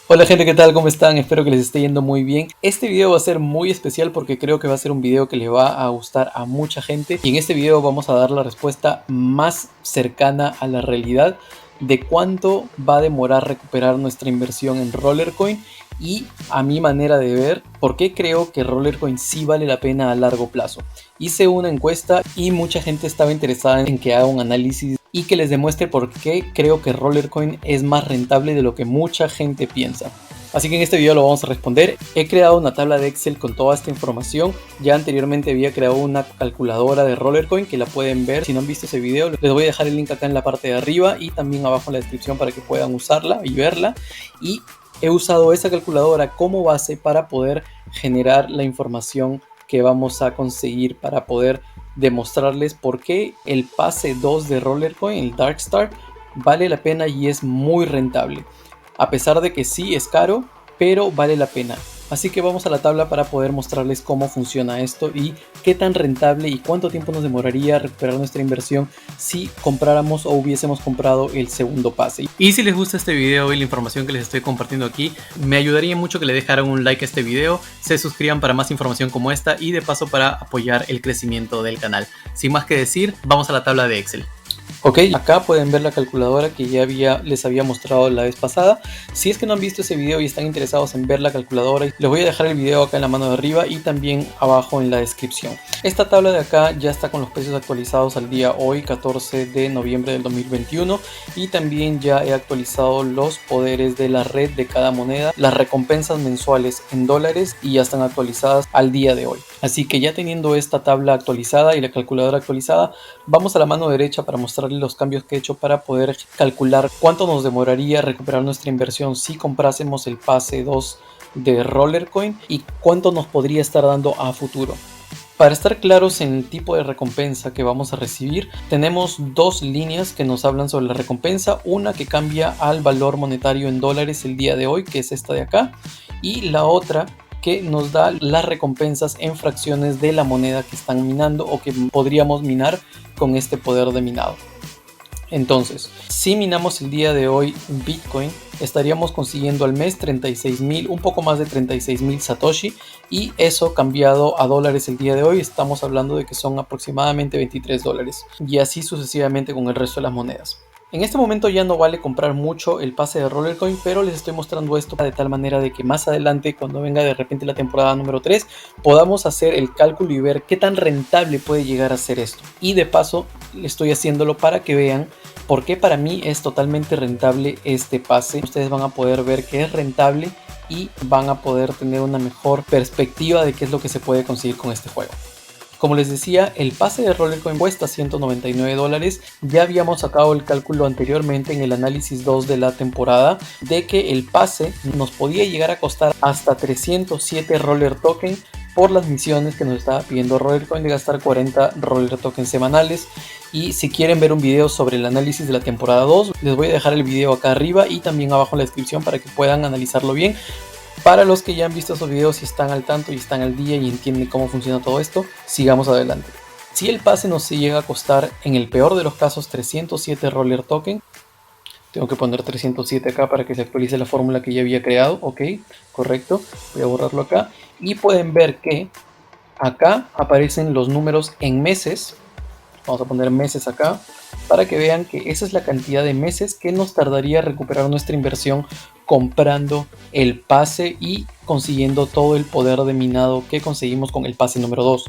Hola gente, ¿qué tal? ¿Cómo están? Espero que les esté yendo muy bien. Este video va a ser muy especial porque creo que va a ser un video que le va a gustar a mucha gente. Y en este video vamos a dar la respuesta más cercana a la realidad de cuánto va a demorar recuperar nuestra inversión en Rollercoin y, a mi manera de ver, por qué creo que Rollercoin sí vale la pena a largo plazo. Hice una encuesta y mucha gente estaba interesada en que haga un análisis y que les demuestre por qué creo que Rollercoin es más rentable de lo que mucha gente piensa. Así que en este video lo vamos a responder. He creado una tabla de Excel con toda esta información. Ya anteriormente había creado una calculadora de Rollercoin que la pueden ver. Si no han visto ese video, les voy a dejar el link acá en la parte de arriba y también abajo en la descripción para que puedan usarla y verla. Y he usado esa calculadora como base para poder generar la información que vamos a conseguir para poder demostrarles por qué el pase 2 de Rollercoin, el Darkstar, vale la pena y es muy rentable. A pesar de que sí es caro, pero vale la pena. Así que vamos a la tabla para poder mostrarles cómo funciona esto y qué tan rentable y cuánto tiempo nos demoraría recuperar nuestra inversión si compráramos o hubiésemos comprado el segundo pase. Y si les gusta este video y la información que les estoy compartiendo aquí, me ayudaría mucho que le dejaran un like a este video, se suscriban para más información como esta y de paso para apoyar el crecimiento del canal. Sin más que decir, vamos a la tabla de Excel. Ok, acá pueden ver la calculadora que ya les había mostrado la vez pasada. Si es que no han visto ese video y están interesados en ver la calculadora, les voy a dejar el video acá en la mano de arriba y también abajo en la descripción. Esta tabla de acá ya está con los precios actualizados al día hoy, 14 de noviembre del 2021, y también ya he actualizado los poderes de la red de cada moneda, las recompensas mensuales en dólares, y ya están actualizadas al día de hoy. Así que ya teniendo esta tabla actualizada y la calculadora actualizada, vamos a la mano derecha para mostrarles los cambios que he hecho para poder calcular cuánto nos demoraría recuperar nuestra inversión si comprásemos el pase 2 de Rollercoin y cuánto nos podría estar dando a futuro. Para estar claros en el tipo de recompensa que vamos a recibir, tenemos dos líneas que nos hablan sobre la recompensa. Una que cambia al valor monetario en dólares el día de hoy, que es esta de acá, y la otra que nos da las recompensas en fracciones de la moneda que están minando o que podríamos minar con este poder de minado. Entonces, si minamos el día de hoy Bitcoin, estaríamos consiguiendo al mes 36.000, un poco más de 36.000 Satoshi, y eso cambiado a dólares el día de hoy, estamos hablando de que son aproximadamente 23 dólares, y así sucesivamente con el resto de las monedas. En este momento ya no vale comprar mucho el pase de Rollercoin, pero les estoy mostrando esto de tal manera de que más adelante, cuando venga de repente la temporada número 3, podamos hacer el cálculo y ver qué tan rentable puede llegar a ser esto. Y de paso, estoy haciéndolo para que vean por qué para mí es totalmente rentable este pase. Ustedes van a poder ver que es rentable y van a poder tener una mejor perspectiva de qué es lo que se puede conseguir con este juego. Como les decía, el pase de Rollercoin cuesta 199 dólares. Ya habíamos sacado el cálculo anteriormente en el análisis 2 de la temporada de que el pase nos podía llegar a costar hasta 307 Roller Token por las misiones que nos estaba pidiendo Rollercoin de gastar 40 Roller Tokens semanales. Y si quieren ver un video sobre el análisis de la temporada 2, les voy a dejar el video acá arriba y también abajo en la descripción para que puedan analizarlo bien. Para los que ya han visto esos videos y están al tanto y están al día y entienden cómo funciona todo esto, sigamos adelante. Si el pase nos llega a costar, en el peor de los casos, 307 Roller Token, tengo que poner 307 acá para que se actualice la fórmula que ya había creado. Ok, correcto, voy a borrarlo acá. Y pueden ver que acá aparecen los números en meses. Vamos a poner meses acá para que vean que esa es la cantidad de meses que nos tardaría recuperar nuestra inversión comprando el pase y consiguiendo todo el poder de minado que conseguimos con el pase número 2.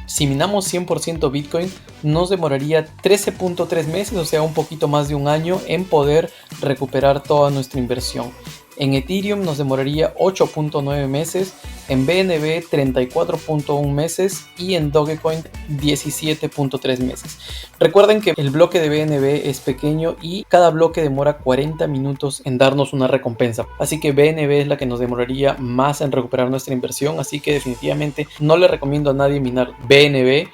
Si minamos 100% Bitcoin, nos demoraría 13.3 meses, o sea, un poquito más de un año en poder recuperar toda nuestra inversión. En Ethereum nos demoraría 8.9 meses, en BNB 34.1 meses y en Dogecoin 17.3 meses. Recuerden que el bloque de BNB es pequeño y cada bloque demora 40 minutos en darnos una recompensa. Así que BNB es la que nos demoraría más en recuperar nuestra inversión, así que definitivamente no le recomiendo a nadie minar BNB.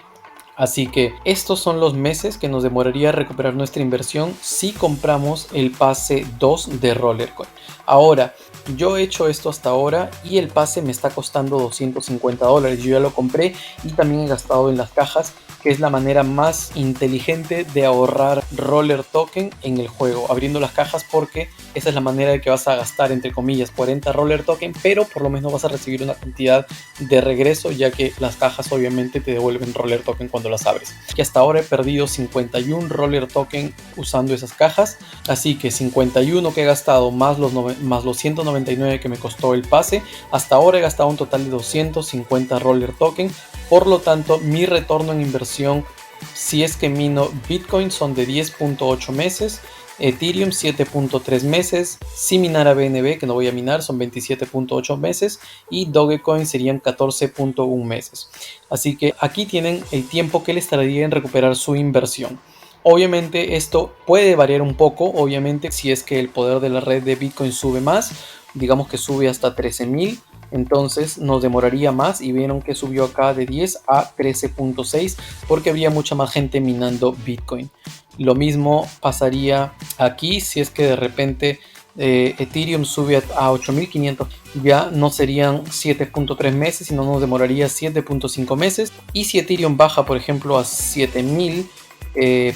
Así que estos son los meses que nos demoraría recuperar nuestra inversión si compramos el pase 2 de Rollercoin. Ahora, yo he hecho esto hasta ahora y el pase me está costando 250 dólares. Yo ya lo compré y también he gastado en las cajas que es la manera más inteligente de ahorrar Roller Token en el juego, abriendo las cajas, porque esa es la manera de que vas a gastar, entre comillas, 40 Roller Token, pero por lo menos vas a recibir una cantidad de regreso, ya que las cajas obviamente te devuelven Roller Token cuando las abres. Que hasta ahora he perdido 51 Roller Token usando esas cajas, así que 51 que he gastado más los 199 que me costó el pase, hasta ahora he gastado un total de 250 Roller Token. Por lo tanto, mi retorno en inversión, si es que mino Bitcoin, son de 10.8 meses, Ethereum 7.3 meses, si minara BNB, que no voy a minar, son 27.8 meses, y Dogecoin serían 14.1 meses. Así que aquí tienen el tiempo que les tardaría en recuperar su inversión. Obviamente esto puede variar un poco, obviamente si es que el poder de la red de Bitcoin sube más, digamos que sube hasta 13.000, entonces nos demoraría más, y vieron que subió acá de 10 a 13.6 porque había mucha más gente minando Bitcoin. Lo mismo pasaría aquí si es que de repente Ethereum sube a 8.500, ya no serían 7.3 meses, sino nos demoraría 7.5 meses. Y si Ethereum baja, por ejemplo, a 7.000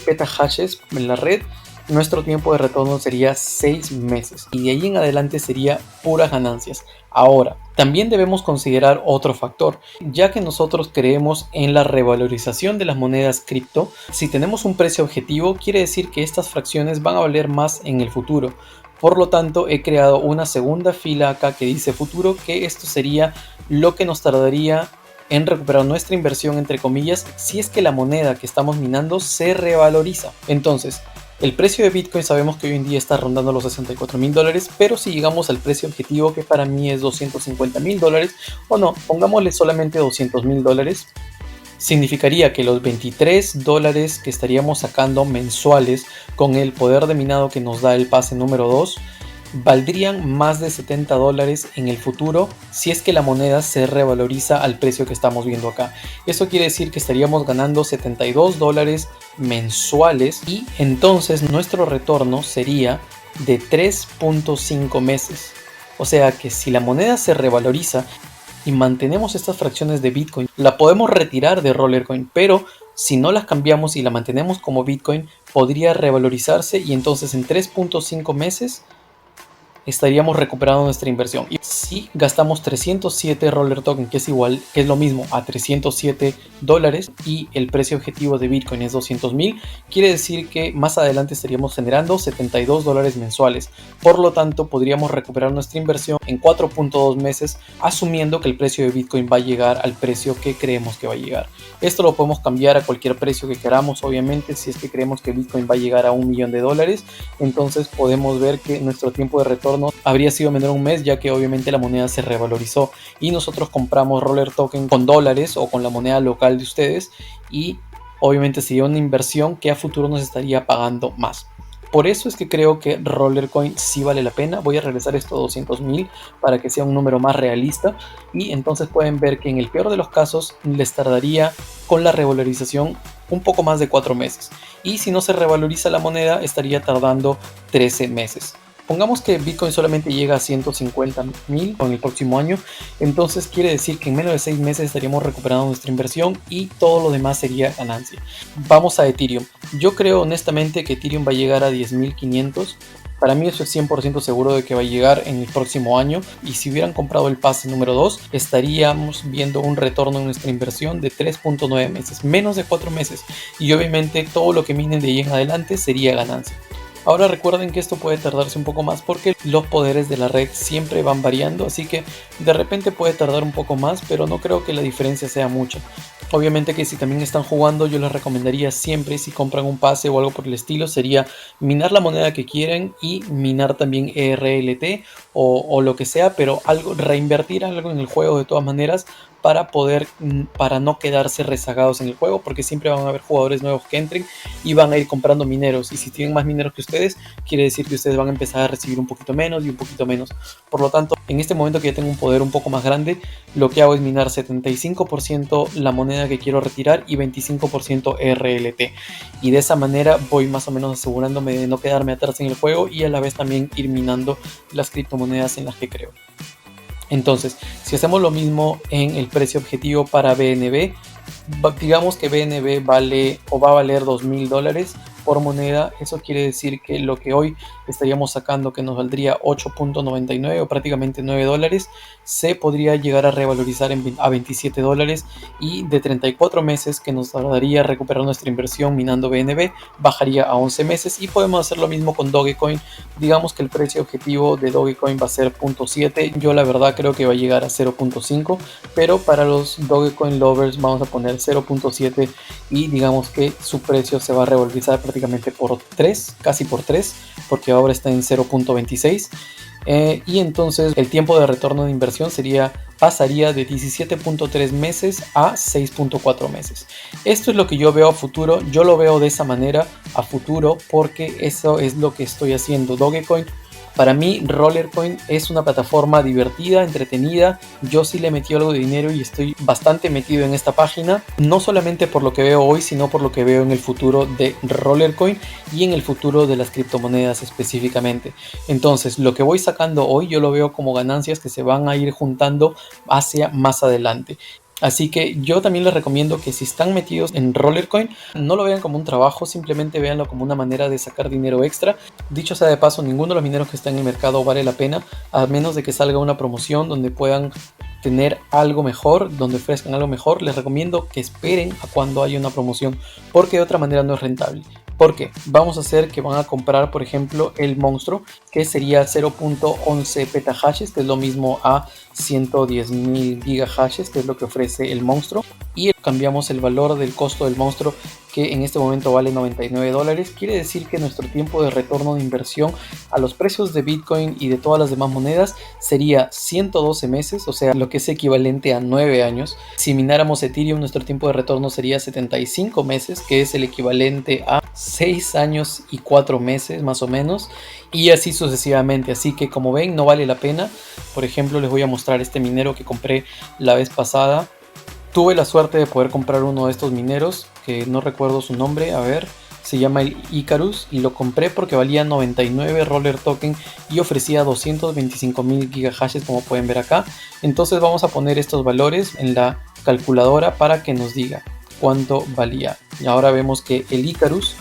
petahashes en la red, nuestro tiempo de retorno sería 6 meses, y de ahí en adelante sería puras ganancias. Ahora, también debemos considerar otro factor, ya que nosotros creemos en la revalorización de las monedas cripto. Si tenemos un precio objetivo, quiere decir que estas fracciones van a valer más en el futuro. Por lo tanto, he creado una segunda fila acá que dice futuro, que esto sería lo que nos tardaría en recuperar nuestra inversión, entre comillas, si es que la moneda que estamos minando se revaloriza. Entonces, el precio de Bitcoin sabemos que hoy en día está rondando los $64.000, pero si llegamos al precio objetivo, que para mí es $250.000, o no, pongámosle solamente $200.000, significaría que los $23 que estaríamos sacando mensuales con el poder de minado que nos da el pase número 2, valdrían más de $70 en el futuro si es que la moneda se revaloriza al precio que estamos viendo acá. Esto quiere decir que estaríamos ganando $72 mensuales, y entonces nuestro retorno sería de 3.5 meses. O sea que si la moneda se revaloriza y mantenemos estas fracciones de Bitcoin, la podemos retirar de Rollercoin, pero si no las cambiamos y la mantenemos como Bitcoin, podría revalorizarse, y entonces en 3.5 meses estaríamos recuperando nuestra inversión. Y si gastamos 307 Roller Token, que es igual, que es lo mismo a $307, y el precio objetivo de Bitcoin es 200.000, quiere decir que más adelante estaríamos generando $72 mensuales. Por lo tanto, podríamos recuperar nuestra inversión en 4.2 meses, asumiendo que el precio de Bitcoin va a llegar al precio que creemos que va a llegar. Esto lo podemos cambiar a cualquier precio que queramos, obviamente. Si es que creemos que Bitcoin va a llegar a $1 millón, entonces podemos ver que nuestro tiempo de retorno habría sido menor a un mes, ya que obviamente la moneda se revalorizó y nosotros compramos Roller Token con dólares o con la moneda local de ustedes, y obviamente sería una inversión que a futuro nos estaría pagando más. Por eso es que creo que Rollercoin sí vale la pena. Voy a regresar esto a 200.000 para que sea un número más realista, y entonces pueden ver que en el peor de los casos les tardaría con la revalorización un poco más de 4 meses, y si no se revaloriza la moneda estaría tardando 13 meses. Pongamos que Bitcoin solamente llega a 150.000 en el próximo año, entonces quiere decir que en menos de 6 meses estaríamos recuperando nuestra inversión y todo lo demás sería ganancia. Vamos a Ethereum. Yo creo honestamente que Ethereum va a llegar a 10.500. Para mí eso es 100% seguro de que va a llegar en el próximo año, y si hubieran comprado el pase número 2 estaríamos viendo un retorno en nuestra inversión de 3.9 meses, menos de 4 meses, y obviamente todo lo que minen de ahí en adelante sería ganancia. Ahora recuerden que esto puede tardarse un poco más porque los poderes de la red siempre van variando, así que de repente puede tardar un poco más, pero no creo que la diferencia sea mucha. Obviamente que si también están jugando, yo les recomendaría siempre, si compran un pase o algo por el estilo, sería minar la moneda que quieren y minar también ERLT o lo que sea, pero reinvertir algo en el juego de todas maneras, para no quedarse rezagados en el juego, porque siempre van a haber jugadores nuevos que entren y van a ir comprando mineros, y si tienen más mineros que ustedes, quiere decir que ustedes van a empezar a recibir un poquito menos y un poquito menos. Por lo tanto, en este momento que ya tengo un poder un poco más grande, lo que hago es minar 75% la moneda que quiero retirar y 25% RLT, y de esa manera voy más o menos asegurándome de no quedarme atrás en el juego, y a la vez también ir minando las criptomonedas en las que creo. Entonces, si hacemos lo mismo en el precio objetivo para BNB, digamos que BNB vale o va a valer $2.000 por moneda. Eso quiere decir que lo que hoy estaríamos sacando, que nos valdría 8.99 o prácticamente $9, se podría llegar a revalorizar a $27, y de 34 meses que nos tardaría recuperar nuestra inversión minando BNB, bajaría a 11 meses. Y podemos hacer lo mismo con Dogecoin. Digamos que el precio objetivo de Dogecoin va a ser 0.7. Yo la verdad creo que va a llegar a 0.5, pero para los Dogecoin lovers vamos a poner 0.7, y digamos que su precio se va a revalorizar prácticamente por 3, casi por 3, porque ahora está en 0.26. Y entonces el tiempo de retorno de inversión pasaría de 17.3 meses a 6.4 meses. Esto es lo que yo veo a futuro. Yo lo veo de esa manera a futuro porque eso es lo que estoy haciendo. Dogecoin, para mí, Rollercoin es una plataforma divertida, entretenida. Yo sí le metí algo de dinero y estoy bastante metido en esta página, no solamente por lo que veo hoy, sino por lo que veo en el futuro de Rollercoin y en el futuro de las criptomonedas específicamente. Entonces, lo que voy sacando hoy yo lo veo como ganancias que se van a ir juntando hacia más adelante. Así que yo también les recomiendo que si están metidos en Rollercoin, no lo vean como un trabajo, simplemente véanlo como una manera de sacar dinero extra. Dicho sea de paso, ninguno de los mineros que están en el mercado vale la pena, a menos de que salga una promoción donde puedan tener algo mejor, donde ofrezcan algo mejor. Les recomiendo que esperen a cuando haya una promoción, porque de otra manera no es rentable. Porque vamos a hacer que van a comprar, por ejemplo, el monstruo, que sería 0.11 petahashes, que es lo mismo a 110.000 gigahashes, que es lo que ofrece el monstruo. Y cambiamos el valor del costo del monstruo, que en este momento vale $99. Quiere decir que nuestro tiempo de retorno de inversión a los precios de Bitcoin y de todas las demás monedas sería 112 meses, o sea, lo que es equivalente a 9 años. Si mináramos Ethereum, nuestro tiempo de retorno sería 75 meses, que es el equivalente a 6 años y 4 meses más o menos, y así sucesivamente. Así que, como ven, no vale la pena. Por ejemplo, les voy a mostrar este minero que compré la vez pasada. Tuve la suerte de poder comprar uno de estos mineros, que no recuerdo su nombre, a ver, se llama el Icarus, y lo compré porque valía 99 Roller Token y ofrecía 225.000 gigahashes, como pueden ver acá. Entonces vamos a poner estos valores en la calculadora para que nos diga cuánto valía. Y ahora vemos que el Icarus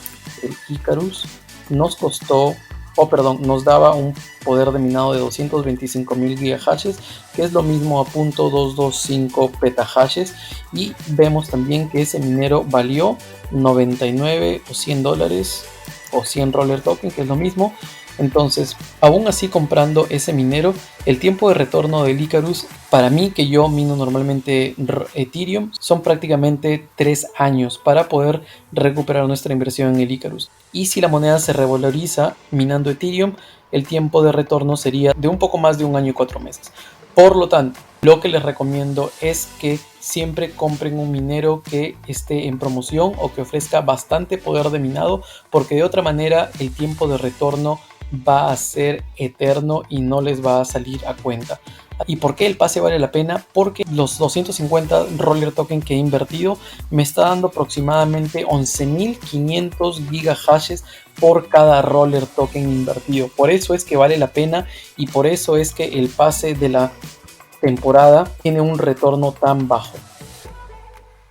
nos costó, nos daba un poder de minado de 225.000 gigahashes, que es lo mismo a 0.225 petahashes. Y vemos también que ese minero valió 99 o $100 o 100 roller token, que es lo mismo. Entonces, aún así, comprando ese minero, el tiempo de retorno del Icarus, para mí, que yo mino normalmente Ethereum, son prácticamente 3 años para poder recuperar nuestra inversión en el Icarus. Y si la moneda se revaloriza minando Ethereum, el tiempo de retorno sería de un poco más de 1 año y 4 meses. Por lo tanto, lo que les recomiendo es que siempre compren un minero que esté en promoción o que ofrezca bastante poder de minado, porque de otra manera el tiempo de retorno va a ser eterno y no les va a salir a cuenta. ¿Y por qué el pase vale la pena? Porque los 250 roller token que he invertido me está dando aproximadamente 11.500 gigahashes por cada roller token invertido. Por eso es que vale la pena, y por eso es que el pase de la temporada tiene un retorno tan bajo.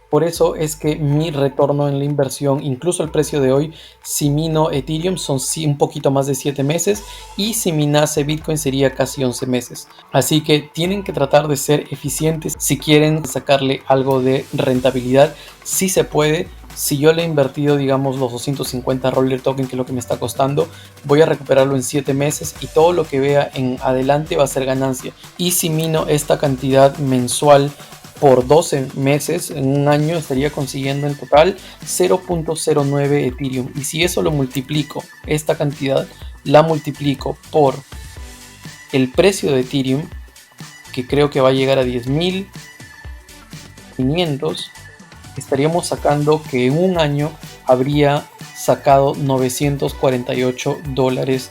Por eso es que mi retorno en la inversión, incluso el precio de hoy, si mino Ethereum son un poquito más de 7 meses, y si minase Bitcoin sería casi 11 meses. Así que tienen que tratar de ser eficientes si quieren sacarle algo de rentabilidad. Sí se puede. Si yo le he invertido, digamos, los 250 roller token, que es lo que me está costando, voy a recuperarlo en 7 meses y todo lo que vea en adelante va a ser ganancia. Y si mino esta cantidad mensual por 12 meses, en un año estaría consiguiendo en total 0.09 Ethereum. Y si eso lo multiplico, esta cantidad la multiplico por el precio de Ethereum, que creo que va a llegar a 10.500, estaríamos sacando que en un año habría sacado $948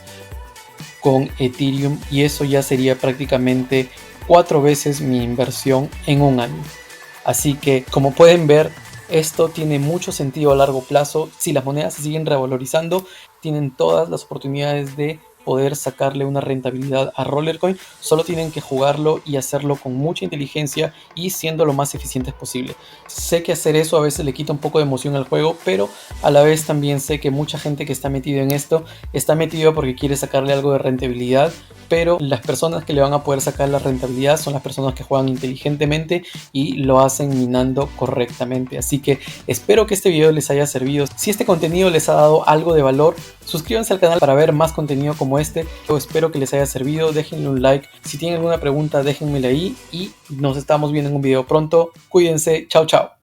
con Ethereum, y eso ya sería prácticamente 4 veces mi inversión en un año. Así que, como pueden ver, esto tiene mucho sentido a largo plazo. Si las monedas se siguen revalorizando, tienen todas las oportunidades de poder sacarle una rentabilidad a Rollercoin. Solo tienen que jugarlo y hacerlo con mucha inteligencia y siendo lo más eficientes posible. Sé que hacer eso a veces le quita un poco de emoción al juego, pero a la vez también sé que mucha gente que está metido en esto está metido porque quiere sacarle algo de rentabilidad, pero las personas que le van a poder sacar la rentabilidad son las personas que juegan inteligentemente y lo hacen minando correctamente. Así que espero que este video les haya servido. Si este contenido les ha dado algo de valor, suscríbanse al canal para ver más contenido como este. Yo espero que les haya servido, déjenle un like. Si tienen alguna pregunta, déjenmela ahí y nos estamos viendo en un video pronto. Cuídense, chao chao.